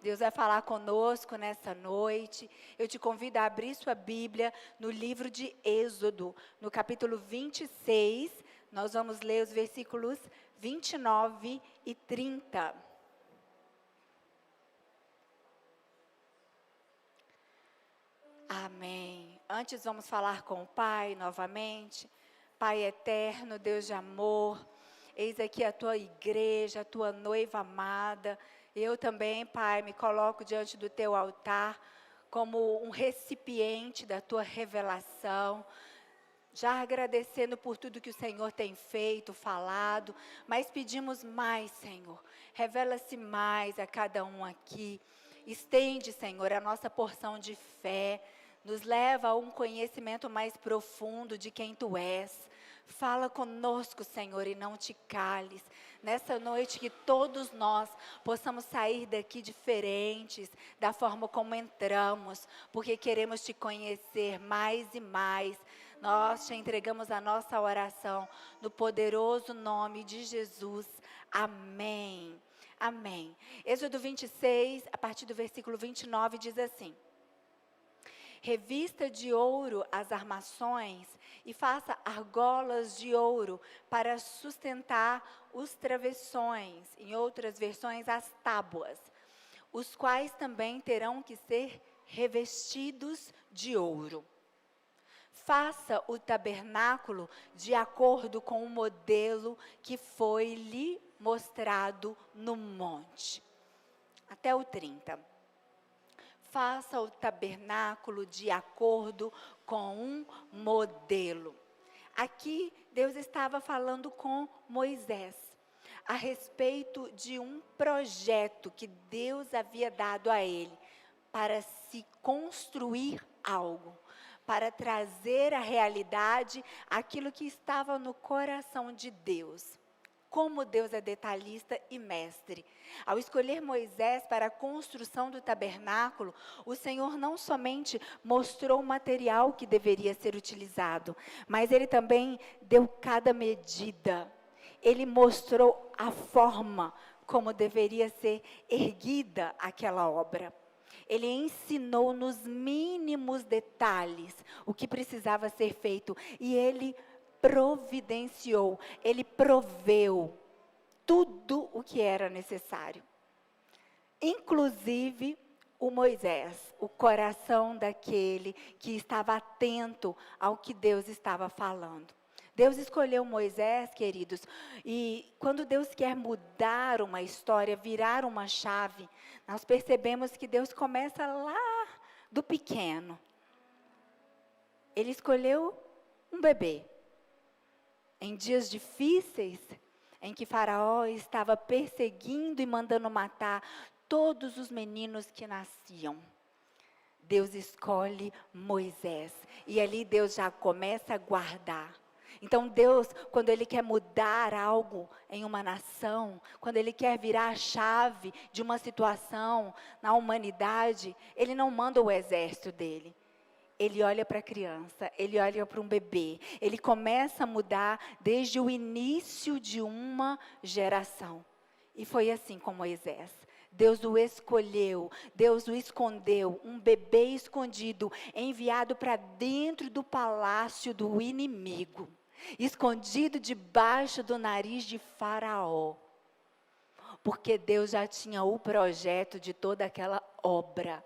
Deus vai falar conosco nessa noite. Eu te convido a abrir sua Bíblia no livro de Êxodo, no capítulo 26. Nós vamos ler os versículos 29 e 30. Amém. Antes vamos falar com o Pai novamente. Pai eterno, Deus de amor, eis aqui a tua igreja, a tua noiva amada. Eu também, Pai, me coloco diante do teu altar como um recipiente da tua revelação, já agradecendo por tudo que o Senhor tem feito, falado, mas pedimos mais, Senhor. Revela-se mais a cada um aqui. Estende, Senhor, a nossa porção de fé. Nos leva a um conhecimento mais profundo de quem Tu és. Fala conosco, Senhor, e não te cales. Nessa noite que todos nós possamos sair daqui diferentes da forma como entramos, porque queremos te conhecer mais e mais. Nós te entregamos a nossa oração no poderoso nome de Jesus. Amém. Amém. Êxodo 26, a partir do versículo 29, diz assim: revista de ouro as armações e faça argolas de ouro para sustentar os travessões, em outras versões, as tábuas, os quais também terão que ser revestidos de ouro. Faça o tabernáculo de acordo com o modelo que foi lhe mostrado no monte. Até o 30. Faça o tabernáculo de acordo com um modelo. Aqui Deus estava falando com Moisés a respeito de um projeto que Deus havia dado a ele para se construir algo, para trazer à realidade aquilo que estava no coração de Deus. Como Deus é detalhista e mestre. Ao escolher Moisés para a construção do tabernáculo, o Senhor não somente mostrou o material que deveria ser utilizado, mas Ele também deu cada medida. Ele mostrou a forma como deveria ser erguida aquela obra. Ele ensinou nos mínimos detalhes o que precisava ser feito e Ele providenciou, Ele proveu tudo o que era necessário. Inclusive o Moisés, o coração daquele que estava atento ao que Deus estava falando. Deus escolheu Moisés, queridos, e quando Deus quer mudar uma história, virar uma chave, nós percebemos que Deus começa lá do pequeno. Ele escolheu um bebê. Em dias difíceis, em que Faraó estava perseguindo e mandando matar todos os meninos que nasciam, Deus escolhe Moisés. E ali Deus já começa a guardar. Então Deus, quando Ele quer mudar algo em uma nação, quando Ele quer virar a chave de uma situação na humanidade, Ele não manda o exército dele. Ele olha para a criança, ele olha para um bebê, ele começa a mudar desde o início de uma geração. E foi assim com Moisés. Deus o escolheu, Deus o escondeu, um bebê escondido, enviado para dentro do palácio do inimigo, escondido debaixo do nariz de Faraó. Porque Deus já tinha o projeto de toda aquela obra.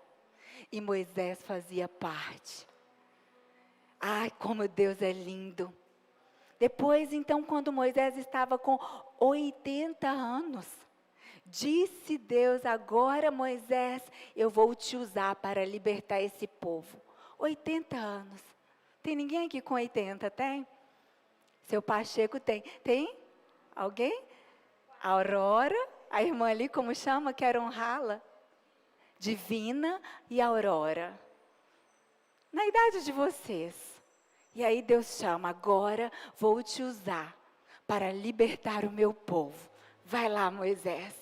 E Moisés fazia parte. Ai, como Deus é lindo. Depois, então, quando Moisés estava com 80 anos, disse Deus: agora, Moisés, eu vou te usar para libertar esse povo. 80 anos. Tem ninguém aqui com 80, tem? Seu Pacheco tem. Tem? Alguém? A Aurora, a irmã ali, como chama? Quero honrá-la. Divina e Aurora, na idade de vocês. E aí Deus chama: agora vou te usar para libertar o meu povo. Vai lá, Moisés.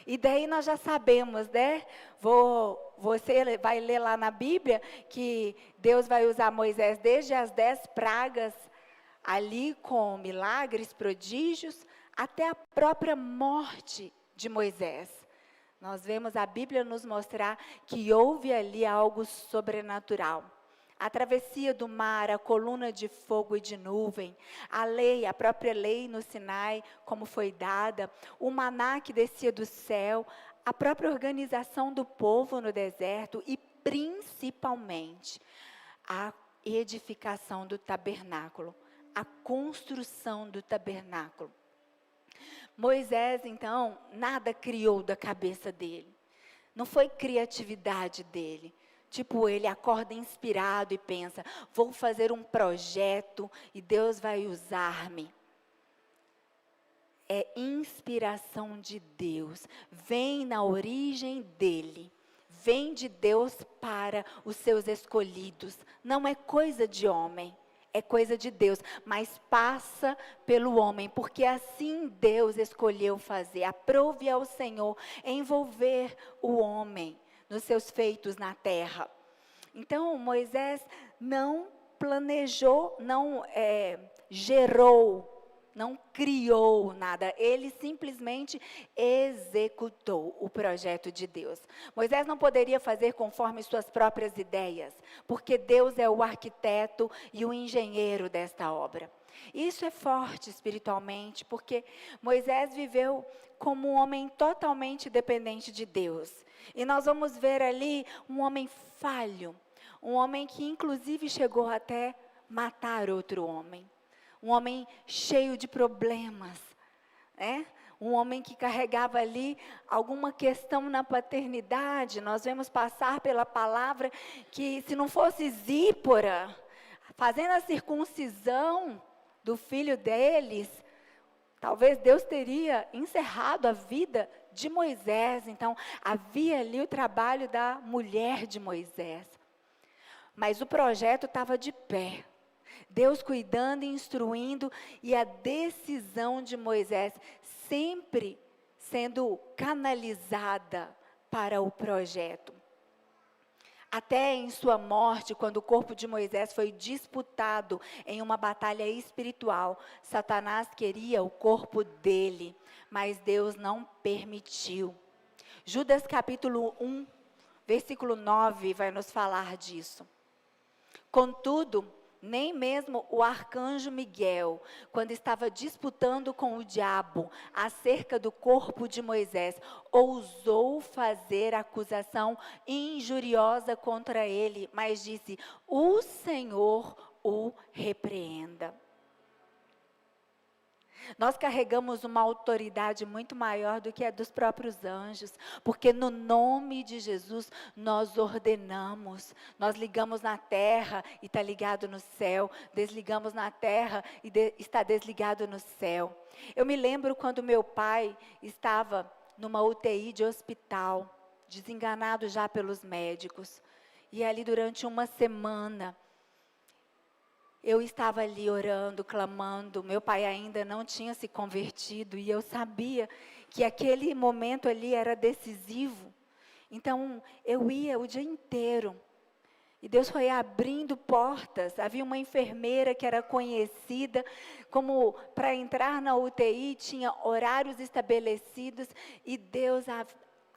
E daí nós já sabemos, né? Você vai ler lá na Bíblia que Deus vai usar Moisés desde as 10 pragas, ali com milagres, prodígios, até a própria morte de Moisés. Nós vemos a Bíblia nos mostrar que houve ali algo sobrenatural. A travessia do mar, a coluna de fogo e de nuvem, a lei, a própria lei no Sinai, como foi dada, o maná que descia do céu, a própria organização do povo no deserto e, principalmente, a edificação do tabernáculo, a construção do tabernáculo. Moisés, então, nada criou da cabeça dele. Não foi criatividade dele. Tipo, ele acorda inspirado e pensa, vou fazer um projeto e Deus vai usar-me. É inspiração de Deus. Vem na origem dele. Vem de Deus para os seus escolhidos. Não é coisa de homem. É coisa de Deus, mas passa pelo homem, porque assim Deus escolheu fazer. Aprove ao Senhor envolver o homem nos seus feitos na terra. Então, Moisés não planejou, não gerou, não criou nada. Ele simplesmente executou o projeto de Deus. Moisés não poderia fazer conforme suas próprias ideias, porque Deus é o arquiteto e o engenheiro desta obra. Isso é forte espiritualmente, porque Moisés viveu como um homem totalmente dependente de Deus. E nós vamos ver ali um homem falho, um homem que inclusive chegou até matar outro homem. Um homem cheio de problemas, né? Um homem que carregava ali alguma questão na paternidade. Nós vemos passar pela palavra que se não fosse Zípora, fazendo a circuncisão do filho deles, talvez Deus teria encerrado a vida de Moisés. Então, havia ali o trabalho da mulher de Moisés. Mas o projeto estava de pé. Deus cuidando e instruindo, e a decisão de Moisés sempre sendo canalizada para o projeto. Até em sua morte, quando o corpo de Moisés foi disputado em uma batalha espiritual, Satanás queria o corpo dele, mas Deus não permitiu. Judas capítulo 1, versículo 9, vai nos falar disso. Contudo, nem mesmo o arcanjo Miguel, quando estava disputando com o diabo acerca do corpo de Moisés, ousou fazer acusação injuriosa contra ele, mas disse: o Senhor o repreenda. Nós carregamos uma autoridade muito maior do que a dos próprios anjos, porque no nome de Jesus nós ordenamos, nós ligamos na terra e está ligado no céu, desligamos na terra e está desligado no céu. Eu me lembro quando meu pai estava numa UTI de hospital, desenganado já pelos médicos, e ali durante uma semana, eu estava ali orando, clamando, meu pai ainda não tinha se convertido e eu sabia que aquele momento ali era decisivo. Então, eu ia o dia inteiro e Deus foi abrindo portas. Havia uma enfermeira que era conhecida, como para entrar na UTI tinha horários estabelecidos e Deus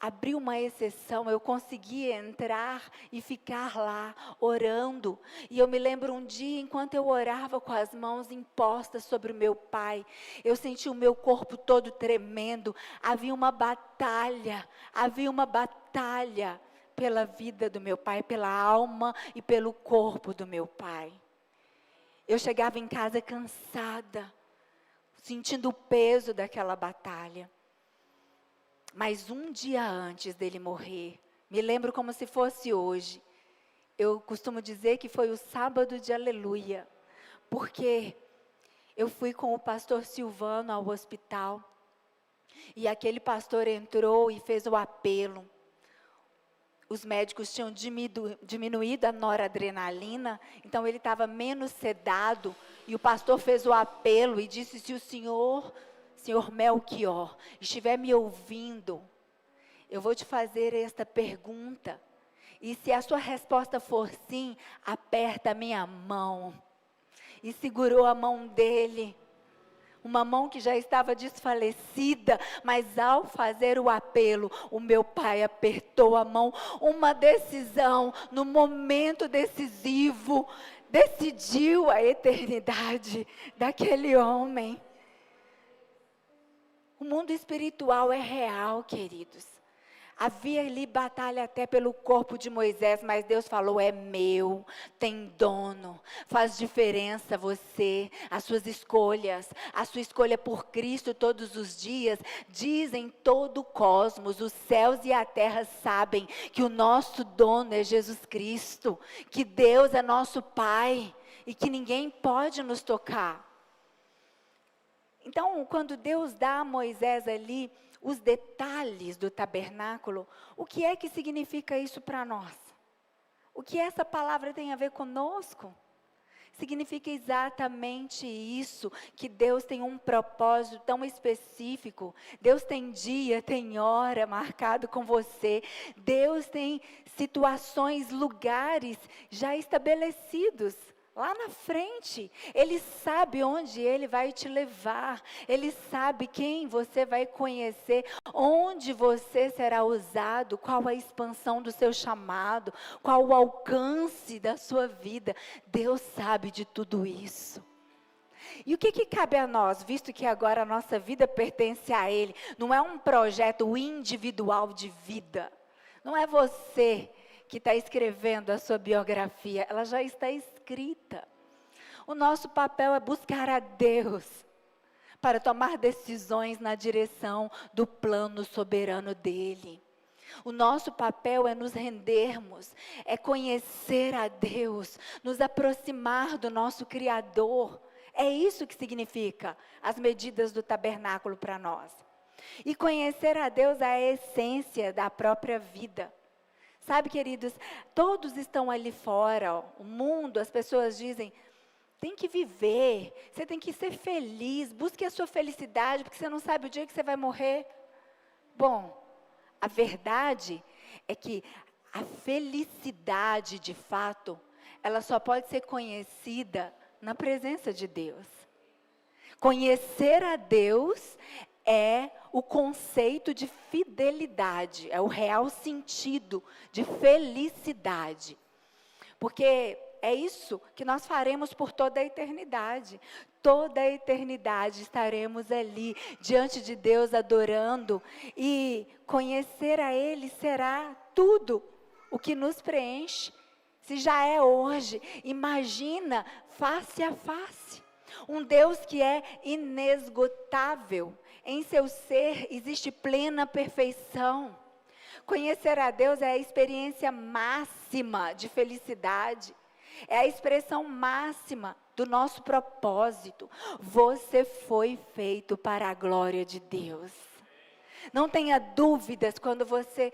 abriu uma exceção, eu consegui entrar e ficar lá, orando. E eu me lembro um dia, enquanto eu orava com as mãos impostas sobre o meu pai, eu senti o meu corpo todo tremendo. Havia uma batalha pela vida do meu pai, pela alma e pelo corpo do meu pai. Eu chegava em casa cansada, sentindo o peso daquela batalha. Mas um dia antes dele morrer, me lembro como se fosse hoje, eu costumo dizer que foi o sábado de aleluia, porque eu fui com o pastor Silvano ao hospital, e aquele pastor entrou e fez o apelo. Os médicos tinham diminuído a noradrenalina, então ele estava menos sedado, e o pastor fez o apelo e disse: se o senhor Melchior, estiver me ouvindo, eu vou te fazer esta pergunta, e se a sua resposta for sim, aperta a minha mão. E segurou a mão dele, Uma mão que já estava desfalecida, mas ao fazer o apelo, o meu pai apertou a mão. Uma decisão, no momento decisivo, decidiu a eternidade daquele homem. O mundo espiritual é real, queridos. Havia ali batalha até pelo corpo de Moisés, mas Deus falou, é meu, tem dono, faz diferença você, as suas escolhas, a sua escolha por Cristo todos os dias, dizem todo o cosmos, os céus e a terra sabem que o nosso dono é Jesus Cristo, que Deus é nosso Pai e que ninguém pode nos tocar. Então, quando Deus dá a Moisés ali os detalhes do tabernáculo, o que é que significa isso para nós? O que essa palavra tem a ver conosco? Significa exatamente isso, que Deus tem um propósito tão específico. Deus tem dia, tem hora marcado com você. Deus tem situações, lugares já estabelecidos. Lá na frente, Ele sabe onde Ele vai te levar, Ele sabe quem você vai conhecer, onde você será usado, qual a expansão do seu chamado, qual o alcance da sua vida. Deus sabe de tudo isso. E o que cabe a nós, visto que agora a nossa vida pertence a Ele? Não é um projeto individual de vida, não é você que está escrevendo a sua biografia, ela já está escrita. O nosso papel é buscar a Deus para tomar decisões na direção do plano soberano dEle. O nosso papel é nos rendermos, é conhecer a Deus, nos aproximar do nosso Criador. É isso que significa as medidas do tabernáculo para nós. E conhecer a Deus é a essência da própria vida. Sabe, queridos, todos estão ali fora, ó, o mundo, as pessoas dizem, tem que viver, você tem que ser feliz, busque a sua felicidade, porque você não sabe o dia que você vai morrer. Bom, a verdade é que a felicidade, de fato, ela só pode ser conhecida na presença de Deus. Conhecer a Deus é o conceito de fidelidade, é o real sentido de felicidade. Porque é isso que nós faremos por toda a eternidade. Toda a eternidade estaremos ali, diante de Deus, adorando. E conhecer a Ele será tudo o que nos preenche. Se já é hoje, imagina face a face. Um Deus que é inesgotável. Em seu ser existe plena perfeição. Conhecer a Deus é a experiência máxima de felicidade. É a expressão máxima do nosso propósito. Você foi feito para a glória de Deus. Não tenha dúvidas quando você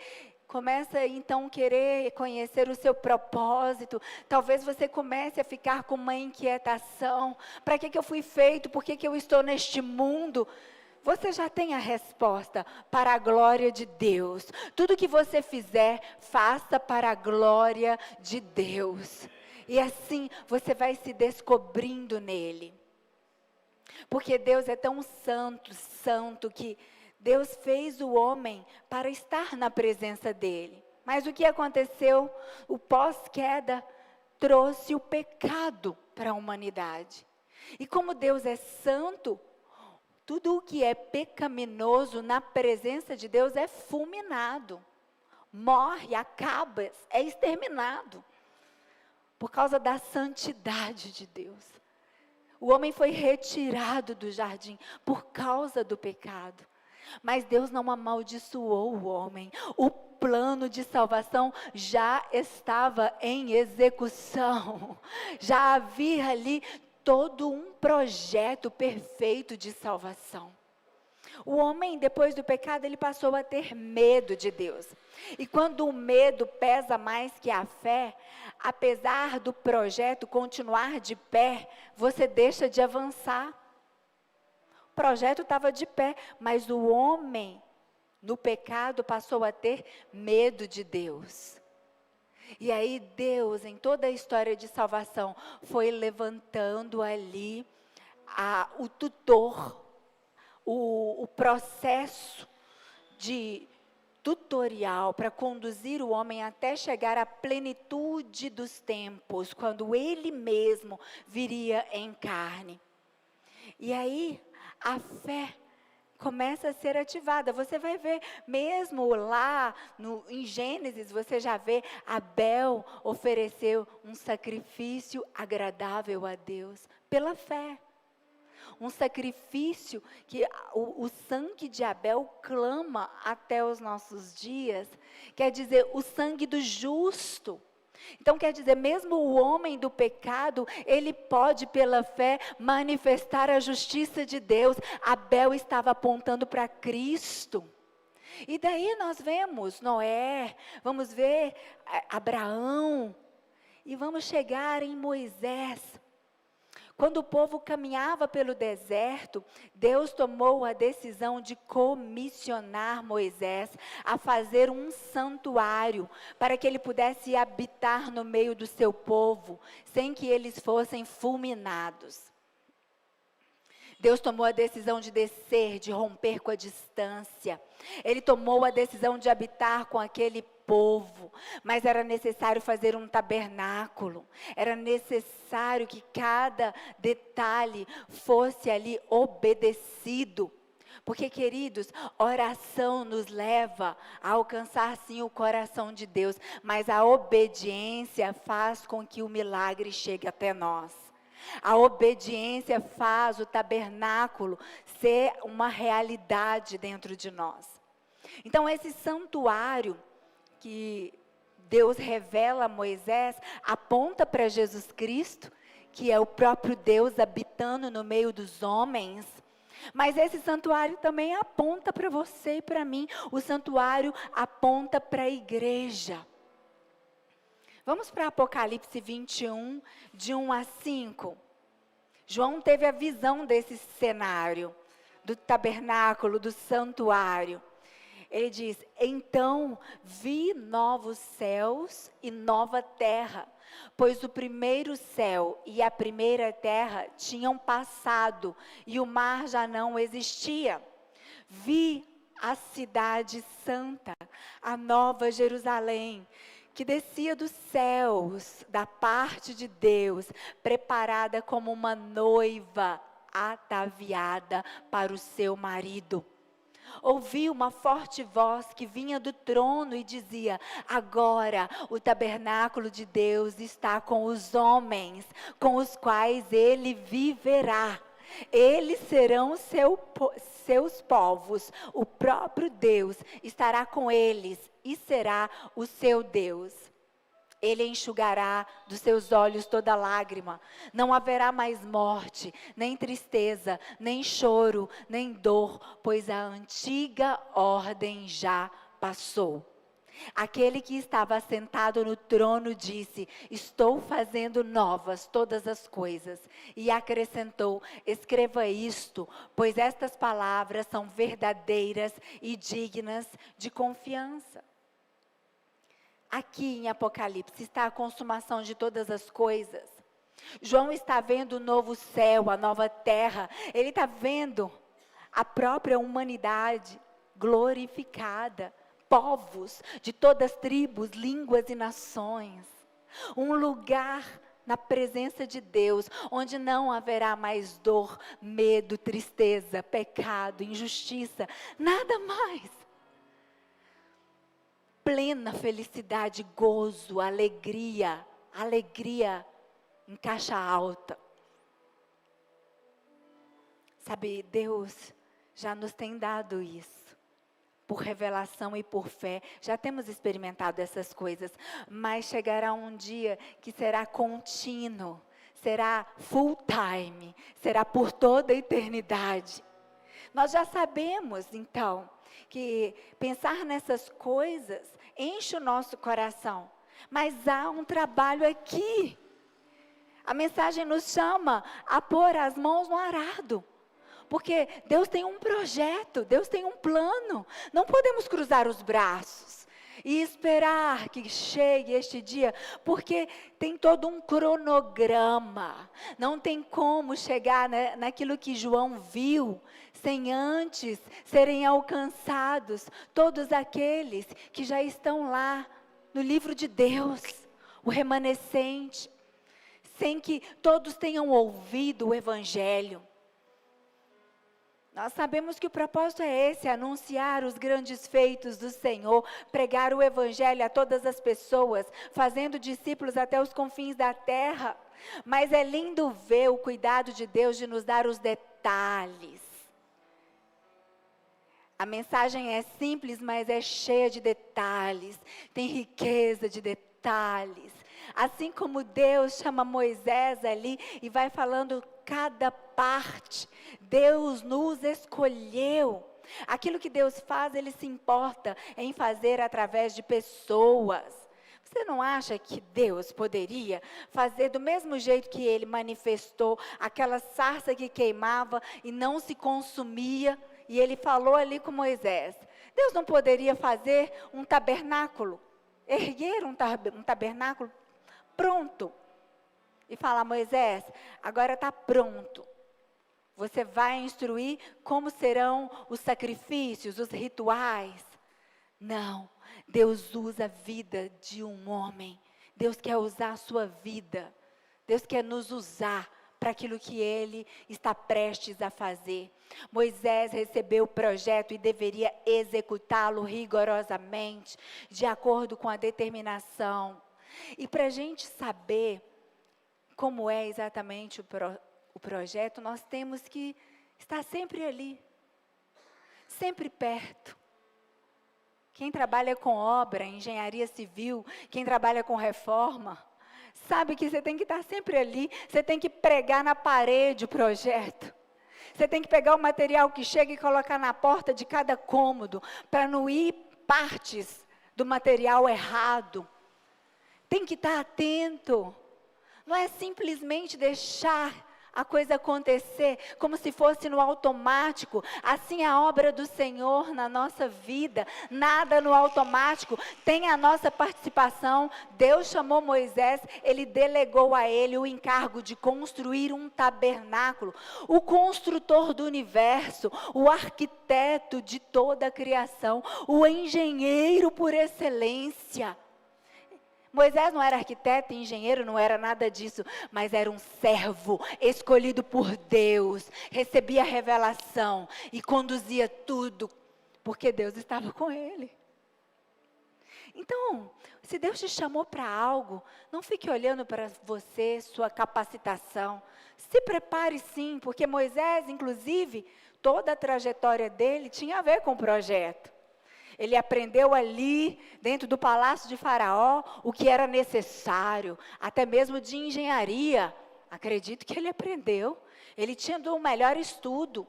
começa então a querer conhecer o seu propósito. Talvez você comece a ficar com uma inquietação. Para que eu fui feito? Por que eu estou neste mundo? Você já tem a resposta: para a glória de Deus. Tudo que você fizer, faça para a glória de Deus. E assim você vai se descobrindo nele. Porque Deus é tão santo, santo, que Deus fez o homem para estar na presença dele. Mas o que aconteceu? O pós-queda trouxe o pecado para a humanidade. E como Deus é santo, tudo o que é pecaminoso na presença de Deus é fulminado. Morre, acaba, é exterminado. Por causa da santidade de Deus. O homem foi retirado do jardim por causa do pecado. Mas Deus não amaldiçoou o homem. O plano de salvação já estava em execução. Já havia ali todo um projeto perfeito de salvação. O homem, depois do pecado, ele passou a ter medo de Deus. E quando o medo pesa mais que a fé, apesar do projeto continuar de pé, você deixa de avançar. O projeto estava de pé, mas o homem, no pecado, passou a ter medo de Deus. E aí Deus, em toda a história de salvação, foi levantando ali o tutor, o processo de tutorial para conduzir o homem até chegar à plenitude dos tempos, quando ele mesmo viria em carne. E aí, a fé começa a ser ativada. Você vai ver, mesmo lá em Gênesis, você já vê Abel ofereceu um sacrifício agradável a Deus, pela fé. Um sacrifício que o sangue de Abel clama até os nossos dias, quer dizer, o sangue do justo. Então quer dizer, mesmo o homem do pecado, ele pode pela fé manifestar a justiça de Deus. Abel estava apontando para Cristo. E daí nós vemos Noé, vamos ver Abraão, e vamos chegar em Moisés. Quando o povo caminhava pelo deserto, Deus tomou a decisão de comissionar Moisés a fazer um santuário para que ele pudesse habitar no meio do seu povo, sem que eles fossem fulminados. Deus tomou a decisão de descer, de romper com a distância. Ele tomou a decisão de habitar com aquele povo, mas era necessário fazer um tabernáculo. Era necessário que cada detalhe fosse ali obedecido. Porque, queridos, oração nos leva a alcançar sim o coração de Deus, mas a obediência faz com que o milagre chegue até nós. A obediência faz o tabernáculo ser uma realidade dentro de nós. Então, esse santuário que Deus revela a Moisés aponta para Jesus Cristo, que é o próprio Deus habitando no meio dos homens. Mas esse santuário também aponta para você e para mim. O santuário aponta para a igreja. Vamos para Apocalipse 21, de 1 a 5. João teve a visão desse cenário, do tabernáculo, do santuário. Ele diz: então vi novos céus e nova terra, pois o primeiro céu e a primeira terra tinham passado e o mar já não existia. Vi a cidade santa, a nova Jerusalém, que descia dos céus, da parte de Deus, preparada como uma noiva ataviada para o seu marido. Ouvi uma forte voz que vinha do trono e dizia: agora o tabernáculo de Deus está com os homens, com os quais ele viverá. Eles serão seus povos, o próprio Deus estará com eles e será o seu Deus. Ele enxugará dos seus olhos toda lágrima. Não haverá mais morte, nem tristeza, nem choro, nem dor, pois a antiga ordem já passou. Aquele que estava sentado no trono disse: estou fazendo novas todas as coisas. E acrescentou: escreva isto, pois estas palavras são verdadeiras e dignas de confiança. Aqui em Apocalipse está a consumação de todas as coisas. João está vendo o novo céu, a nova terra. Ele está vendo a própria humanidade glorificada. Povos de todas as tribos, línguas e nações. Um lugar na presença de Deus, onde não haverá mais dor, medo, tristeza, pecado, injustiça, nada mais. Plena felicidade, gozo, alegria em caixa alta. Sabe, Deus já nos tem dado isso. Por revelação e por fé, já temos experimentado essas coisas, mas chegará um dia que será contínuo, será full time, será por toda a eternidade. Nós já sabemos, então, que pensar nessas coisas enche o nosso coração, mas há um trabalho aqui. A mensagem nos chama a pôr as mãos no arado. Porque Deus tem um projeto, Deus tem um plano. Não podemos cruzar os braços. e esperar que chegue este dia, porque tem todo um cronograma. Não tem como chegar naquilo que João viu, sem antes serem alcançados todos aqueles que já estão lá no livro de Deus, o remanescente, sem que todos tenham ouvido o Evangelho. Nós sabemos que o propósito é esse, anunciar os grandes feitos do Senhor, pregar o Evangelho a todas as pessoas, fazendo discípulos até os confins da terra. Mas é lindo ver o cuidado de Deus de nos dar os detalhes. A mensagem é simples, mas é cheia de detalhes, tem riqueza de detalhes. Assim como Deus chama Moisés ali e vai falando cada parte, Deus nos escolheu. Aquilo que Deus faz, Ele se importa em fazer através de pessoas. Você não acha que Deus poderia fazer do mesmo jeito que Ele manifestou aquela sarça que queimava e não se consumia? E Ele falou ali com Moisés. Deus não poderia fazer um tabernáculo, erguer um tabernáculo pronto. E falar, Moisés, agora está pronto. Você vai instruir como serão os sacrifícios, os rituais. Não, Deus usa a vida de um homem. Deus quer usar a sua vida. Deus quer nos usar para aquilo que Ele está prestes a fazer. Moisés recebeu o projeto e deveria executá-lo rigorosamente, de acordo com a determinação. E para a gente saber como é exatamente o projeto, nós temos que estar sempre ali, sempre perto. Quem trabalha com obra, engenharia civil, quem trabalha com reforma, sabe que você tem que estar sempre ali, você tem que pregar na parede o projeto. Você tem que pegar o material que chega e colocar na porta de cada cômodo, para não ir partes do material errado. Tem que estar atento. Não é simplesmente deixar a coisa acontecer como se fosse no automático. Assim é a obra do Senhor na nossa vida, nada no automático, tem a nossa participação. Deus chamou Moisés, Ele delegou a ele o encargo de construir um tabernáculo. O construtor do universo, o arquiteto de toda a criação, o engenheiro por excelência. Moisés não era arquiteto, engenheiro, não era nada disso, mas era um servo escolhido por Deus, recebia a revelação e conduzia tudo, porque Deus estava com ele. Então, se Deus te chamou para algo, não fique olhando para você, sua capacitação. Se prepare sim, porque Moisés, inclusive, toda a trajetória dele tinha a ver com o projeto. Ele aprendeu ali, dentro do palácio de Faraó, o que era necessário, até mesmo de engenharia. Acredito que ele aprendeu. Ele tinha o melhor estudo.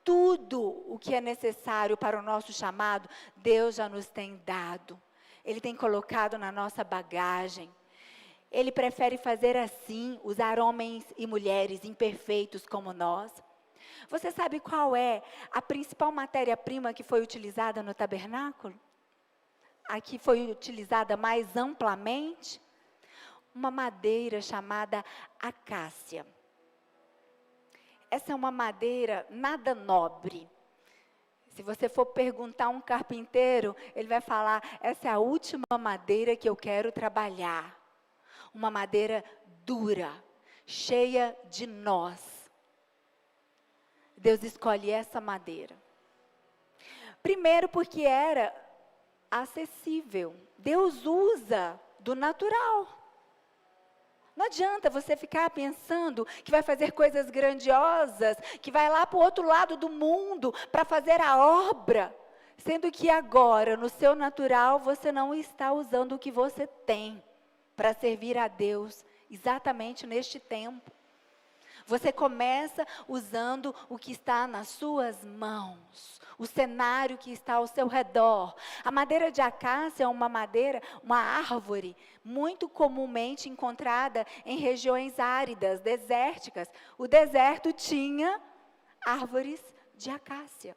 Tudo o que é necessário para o nosso chamado, Deus já nos tem dado. Ele tem colocado na nossa bagagem. Ele prefere fazer assim, usar homens e mulheres imperfeitos como nós. Você sabe qual é a principal matéria-prima que foi utilizada no tabernáculo? A que foi utilizada mais amplamente? Uma madeira chamada acácia. Essa é uma madeira nada nobre. Se você for perguntar a um carpinteiro, ele vai falar, essa é a última madeira que eu quero trabalhar. Uma madeira dura, cheia de nós. Deus escolhe essa madeira. Primeiro porque era acessível. Deus usa do natural. Não adianta você ficar pensando que vai fazer coisas grandiosas, que vai lá para o outro lado do mundo para fazer a obra, sendo que agora, no seu natural, você não está usando o que você tem para servir a Deus, exatamente neste tempo. Você começa usando o que está nas suas mãos, o cenário que está ao seu redor. A madeira de acácia é uma árvore muito comumente encontrada em regiões áridas, desérticas. O deserto tinha árvores de acácia.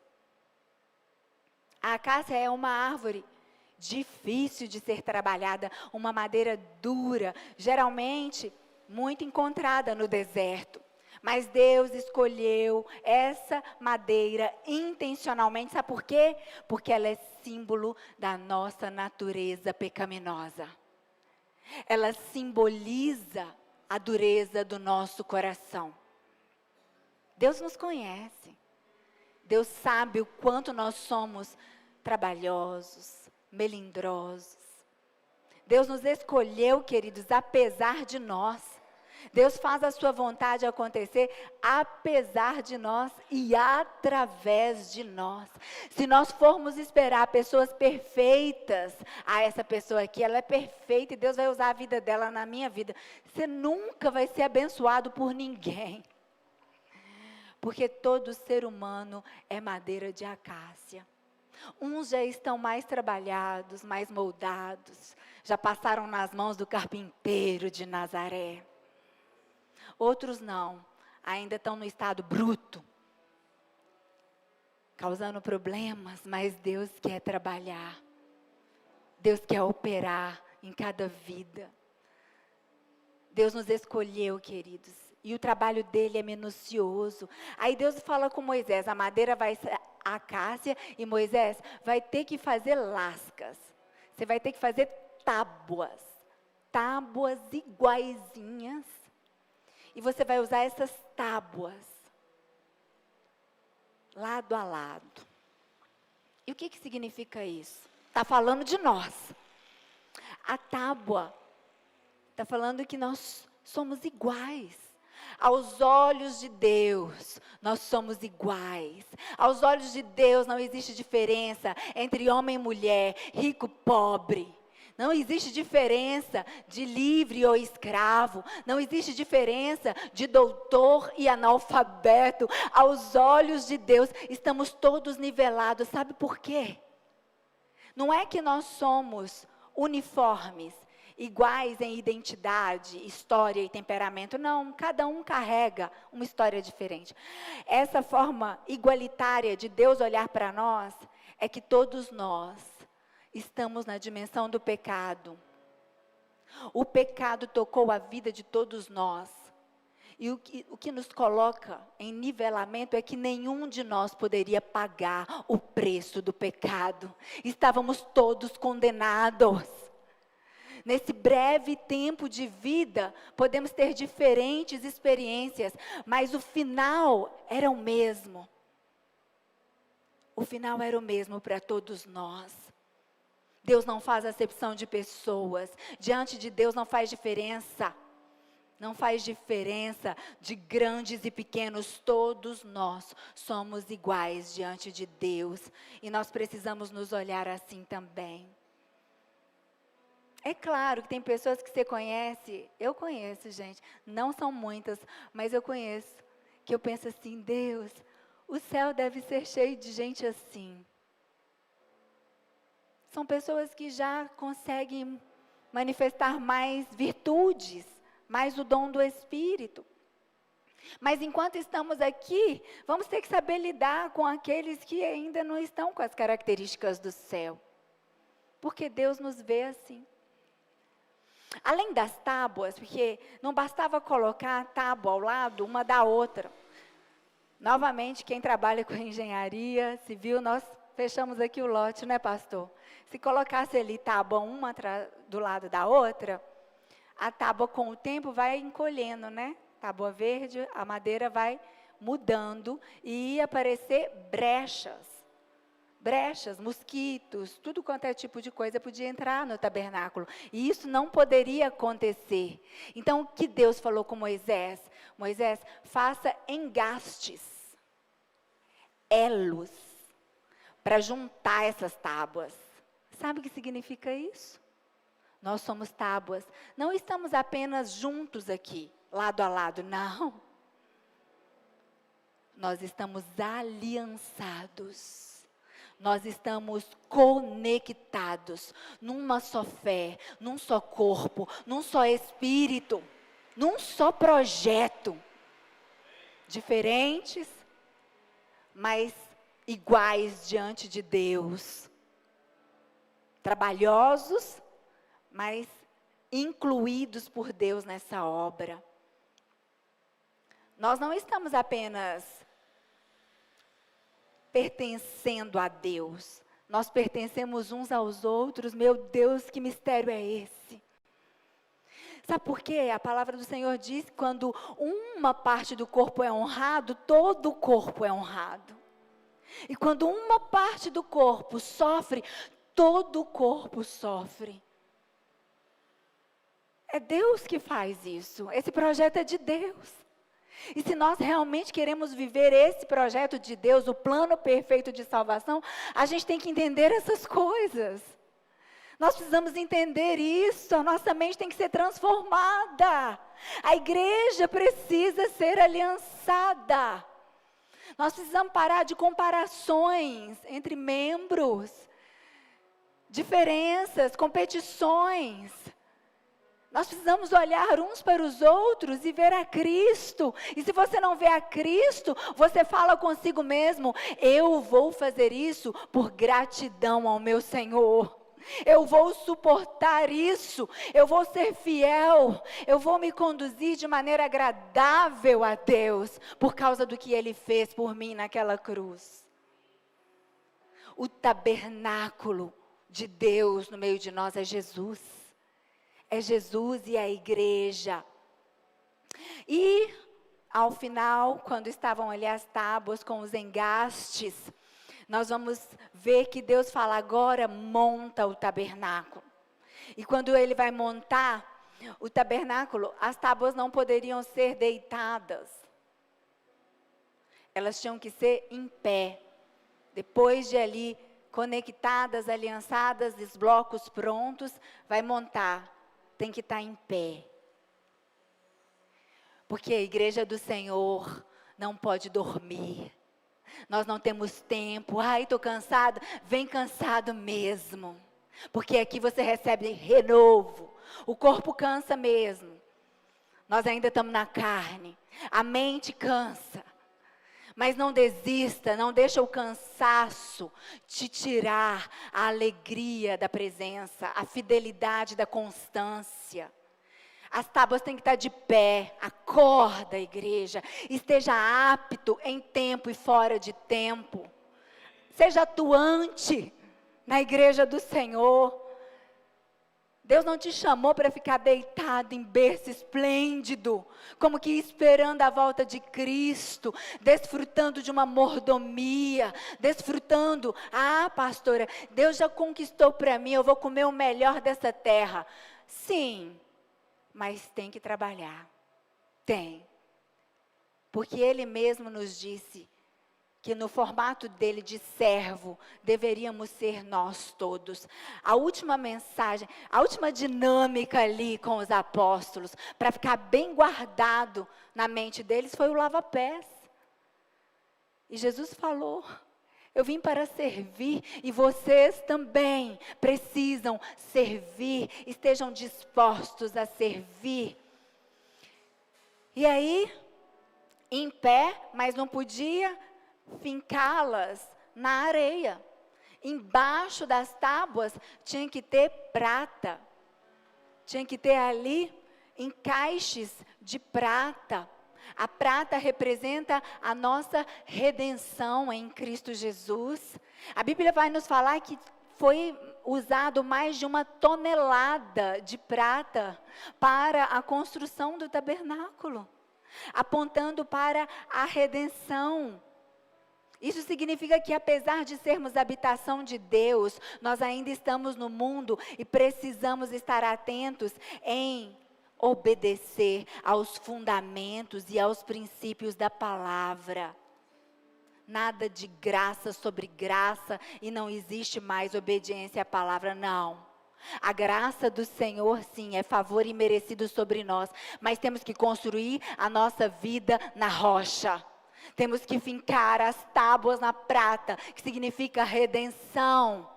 A acácia é uma árvore difícil de ser trabalhada, uma madeira dura, geralmente muito encontrada no deserto. Mas Deus escolheu essa madeira intencionalmente, sabe por quê? Porque ela é símbolo da nossa natureza pecaminosa. Ela simboliza a dureza do nosso coração. Deus nos conhece. Deus sabe o quanto nós somos trabalhosos, melindrosos. Deus nos escolheu, queridos, apesar de nós. Deus faz a sua vontade acontecer apesar de nós e através de nós. Se nós formos esperar pessoas perfeitas, essa pessoa aqui, ela é perfeita e Deus vai usar a vida dela na minha vida, você nunca vai ser abençoado por ninguém. Porque todo ser humano é madeira de acácia. Uns já estão mais trabalhados, mais moldados, já passaram nas mãos do carpinteiro de Nazaré. Outros não, ainda estão no estado bruto, causando problemas, mas Deus quer trabalhar. Deus quer operar em cada vida. Deus nos escolheu, queridos, e o trabalho dele é minucioso. Aí Deus fala com Moisés, a madeira vai ser acácia e Moisés vai ter que fazer lascas. Você vai ter que fazer tábuas iguaizinhas. E você vai usar essas tábuas lado a lado. E o que significa isso? Está falando de nós. A tábua está falando que nós somos iguais. Aos olhos de Deus, nós somos iguais. Aos olhos de Deus não existe diferença entre homem e mulher, rico, pobre. Não existe diferença de livre ou escravo. Não existe diferença de doutor e analfabeto. Aos olhos de Deus, estamos todos nivelados. Sabe por quê? Não é que nós somos uniformes, iguais em identidade, história e temperamento. Não, cada um carrega uma história diferente. Essa forma igualitária de Deus olhar para nós é que todos nós estamos na dimensão do pecado. O pecado tocou a vida de todos nós. E o que nos coloca em nivelamento é que nenhum de nós poderia pagar o preço do pecado. Estávamos todos condenados. Nesse breve tempo de vida, podemos ter diferentes experiências, mas o final era o mesmo. O final era o mesmo para todos nós. Deus não faz acepção de pessoas. Diante de Deus não faz diferença. Não faz diferença de grandes e pequenos. Todos nós somos iguais diante de Deus. E nós precisamos nos olhar assim também. É claro que tem pessoas que você conhece. Eu conheço, gente. Não são muitas, mas eu conheço. Que eu penso assim, Deus, o céu deve ser cheio de gente assim. São pessoas que já conseguem manifestar mais virtudes, mais o dom do Espírito. Mas enquanto estamos aqui, vamos ter que saber lidar com aqueles que ainda não estão com as características do céu. Porque Deus nos vê assim. Além das tábuas, porque não bastava colocar a tábua ao lado uma da outra. Novamente, quem trabalha com engenharia civil, nós fechamos aqui o lote, né, pastor? Se colocasse ali tábua uma do lado da outra, a tábua com o tempo vai encolhendo, né? Tábua verde, a madeira vai mudando e ia aparecer brechas. Brechas, mosquitos, tudo quanto é tipo de coisa podia entrar no tabernáculo. E isso não poderia acontecer. Então, o que Deus falou com Moisés? Moisés, faça engastes, elos, para juntar essas tábuas. Sabe o que significa isso? Nós somos tábuas. Não estamos apenas juntos aqui, lado a lado, não. Nós estamos aliançados. Nós estamos conectados numa só fé, num só corpo, num só espírito, num só projeto. Diferentes, mas iguais diante de Deus. trabalhosos, mas incluídos por Deus nessa obra. Nós não estamos apenas pertencendo a Deus, nós pertencemos uns aos outros. Meu Deus, que mistério é esse? Sabe por quê? A palavra do Senhor diz que quando uma parte do corpo é honrado, todo o corpo é honrado. E quando uma parte do corpo sofre, todo o corpo sofre. É Deus que faz isso. Esse projeto é de Deus. E se nós realmente queremos viver esse projeto de Deus, o plano perfeito de salvação, a gente tem que entender essas coisas. Nós precisamos entender isso, a nossa mente tem que ser transformada. A igreja precisa ser aliançada. Nós precisamos parar de comparações entre membros, diferenças, competições. Nós precisamos olhar uns para os outros e ver a Cristo. E se você não vê a Cristo, você fala consigo mesmo: eu vou fazer isso por gratidão ao meu Senhor. Eu vou suportar isso, eu vou ser fiel, eu vou me conduzir de maneira agradável a Deus, por causa do que Ele fez por mim naquela cruz. O tabernáculo de Deus no meio de nós é Jesus. É Jesus e a igreja. E, ao final, quando estavam ali as tábuas com os engastes, nós vamos ver que Deus fala: agora monta o tabernáculo. E quando Ele vai montar o tabernáculo, as tábuas não poderiam ser deitadas. Elas tinham que ser em pé. Depois de ali, conectadas, aliançadas, os blocos prontos, vai montar. Tem que estar em pé. Porque a igreja do Senhor não pode dormir. Nós não temos tempo. Ai, estou cansado. Vem cansado mesmo. Porque aqui você recebe renovo. O corpo cansa mesmo. Nós ainda estamos na carne. A mente cansa. Mas não desista, não deixa o cansaço te tirar a alegria da presença, a fidelidade da constância. As tábuas têm que estar de pé. Acorda, igreja. Esteja apto em tempo e fora de tempo. Seja atuante na igreja do Senhor. Deus não te chamou para ficar deitado em berço esplêndido, como que esperando a volta de Cristo, desfrutando de uma mordomia, desfrutando: ah, pastora, Deus já conquistou para mim, eu vou comer o melhor dessa terra. Sim, mas tem que trabalhar. Tem. Porque Ele mesmo nos disse que no formato dele de servo, deveríamos ser nós todos. A última mensagem, a última dinâmica ali com os apóstolos, para ficar bem guardado na mente deles, foi o lava-pés. E Jesus falou: eu vim para servir, e vocês também precisam servir, estejam dispostos a servir. E aí, em pé, mas não podia fincá-las na areia. Embaixo das tábuas tinha que ter prata. Tinha que ter ali encaixes de prata. A prata representa a nossa redenção em Cristo Jesus. A Bíblia vai nos falar que foi usado mais de 1 tonelada de prata para a construção do tabernáculo, apontando para a redenção. Isso significa que, apesar de sermos habitação de Deus, nós ainda estamos no mundo e precisamos estar atentos em obedecer aos fundamentos e aos princípios da palavra. Nada de graça sobre graça e não existe mais obediência à palavra, não. A graça do Senhor, sim, é favor imerecido sobre nós, mas temos que construir a nossa vida na rocha. Temos que fincar as tábuas na prata, que significa redenção.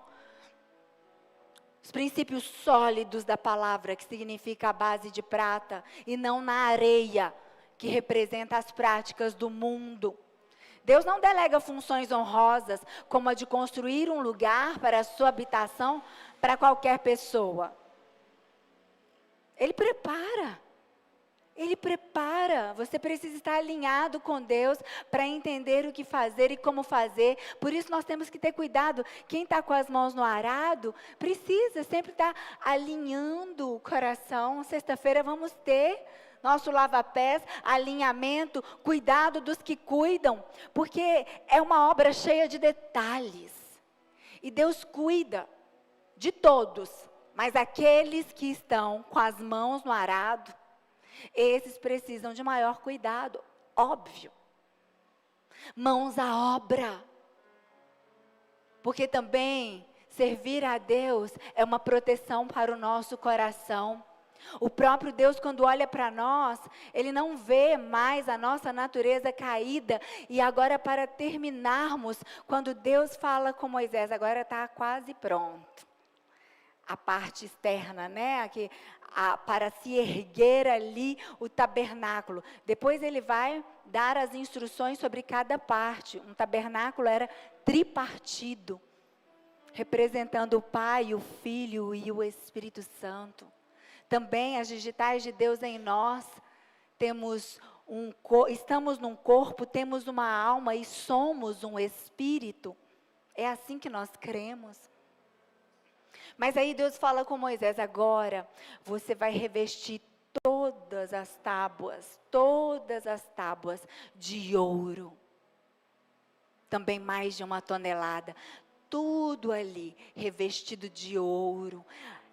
Os princípios sólidos da palavra, que significa a base de prata, e não na areia, que representa as práticas do mundo. Deus não delega funções honrosas, como a de construir um lugar para a sua habitação, para qualquer pessoa. Ele prepara. Ele prepara. Você precisa estar alinhado com Deus para entender o que fazer e como fazer. Por isso nós temos que ter cuidado. Quem está com as mãos no arado, precisa sempre estar alinhando o coração. Sexta-feira vamos ter nosso lava-pés, alinhamento, cuidado dos que cuidam. Porque é uma obra cheia de detalhes. E Deus cuida de todos. Mas aqueles que estão com as mãos no arado, esses precisam de maior cuidado, óbvio. Mãos à obra. Porque também servir a Deus é uma proteção para o nosso coração. O próprio Deus, quando olha para nós, Ele não vê mais a nossa natureza caída. E agora, para terminarmos, quando Deus fala com Moisés, agora está quase pronto. A parte externa, né? Aqui, para se erguer ali o tabernáculo. Depois ele vai dar as instruções sobre cada parte. Um tabernáculo era tripartido, representando o Pai, o Filho e o Espírito Santo. Também as digitais de Deus em nós, estamos num corpo, temos uma alma e somos um espírito. É assim que nós cremos. Mas aí Deus fala com Moisés, agora você vai revestir todas as tábuas de ouro. Também mais de 1 tonelada. Tudo ali revestido de ouro.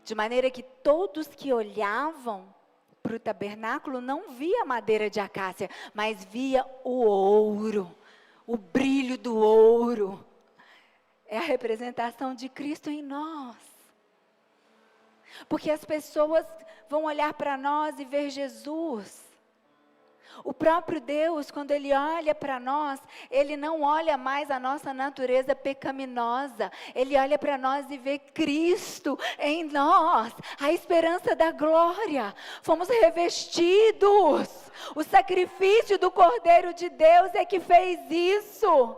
De maneira que todos que olhavam para o tabernáculo não via madeira de acácia, mas via o ouro, o brilho do ouro. É a representação de Cristo em nós. Porque as pessoas vão olhar para nós e ver Jesus. O próprio Deus, quando Ele olha para nós, Ele não olha mais a nossa natureza pecaminosa. Ele olha para nós e vê Cristo em nós, a esperança da glória. Fomos revestidos. O sacrifício do Cordeiro de Deus é que fez isso.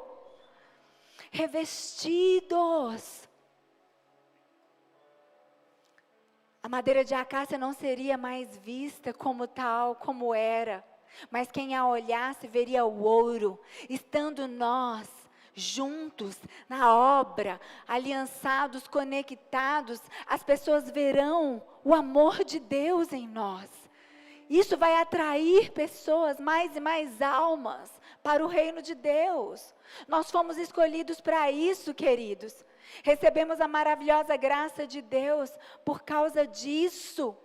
Revestidos. A madeira de acácia não seria mais vista como tal, como era. Mas quem a olhasse veria o ouro, estando nós juntos na obra, aliançados, conectados, as pessoas verão o amor de Deus em nós. Isso vai atrair pessoas, mais e mais almas, para o reino de Deus. Nós fomos escolhidos para isso, queridos. Recebemos a maravilhosa graça de Deus por causa disso.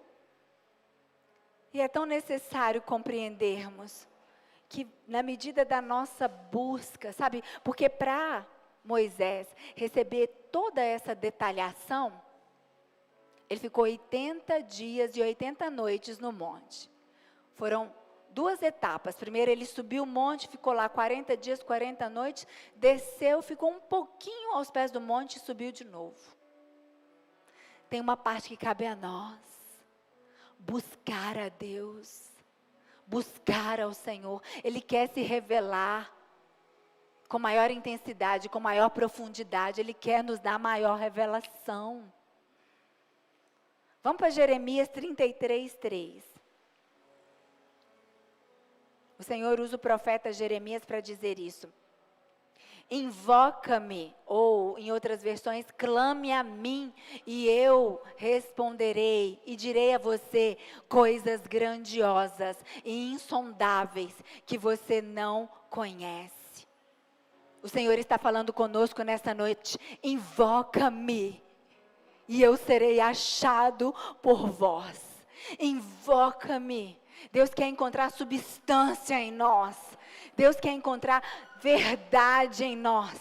E é tão necessário compreendermos que na medida da nossa busca, sabe? Porque para Moisés receber toda essa detalhação, ele ficou 80 dias e 80 noites no monte. Foram 2 etapas. Primeiro ele subiu o monte, ficou lá 40 dias, 40 noites, desceu, ficou um pouquinho aos pés do monte e subiu de novo. Tem uma parte que cabe a nós. Buscar a Deus, buscar ao Senhor. Ele quer se revelar com maior intensidade, com maior profundidade. Ele quer nos dar maior revelação. Vamos para Jeremias 33:3. O Senhor usa o profeta Jeremias para dizer isso. Invoca-me, ou em outras versões, clame a mim e eu responderei e direi a você coisas grandiosas e insondáveis que você não conhece. O Senhor está falando conosco nesta noite. Invoca-me e eu serei achado por vós. Invoca-me. Deus quer encontrar substância em nós. Deus quer encontrar verdade em nós.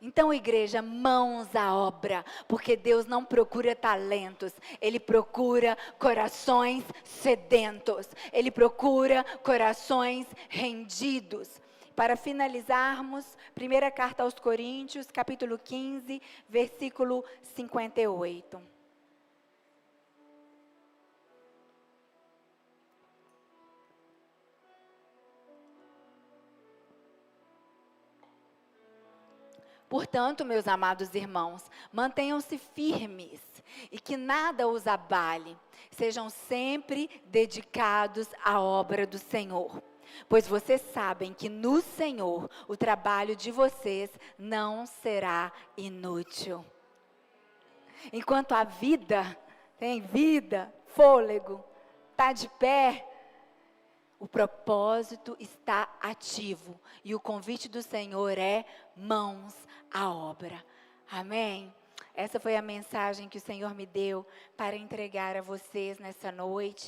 Então, igreja, mãos à obra, porque Deus não procura talentos, Ele procura corações sedentos, Ele procura corações rendidos. Para finalizarmos, primeira carta aos Coríntios, capítulo 15, versículo 58. Portanto, meus amados irmãos, mantenham-se firmes e que nada os abale. Sejam sempre dedicados à obra do Senhor, pois vocês sabem que no Senhor o trabalho de vocês não será inútil. Enquanto a vida, tem vida, fôlego, está de pé, o propósito está ativo e o convite do Senhor é mãos à obra. Amém? Essa foi a mensagem que o Senhor me deu para entregar a vocês nessa noite.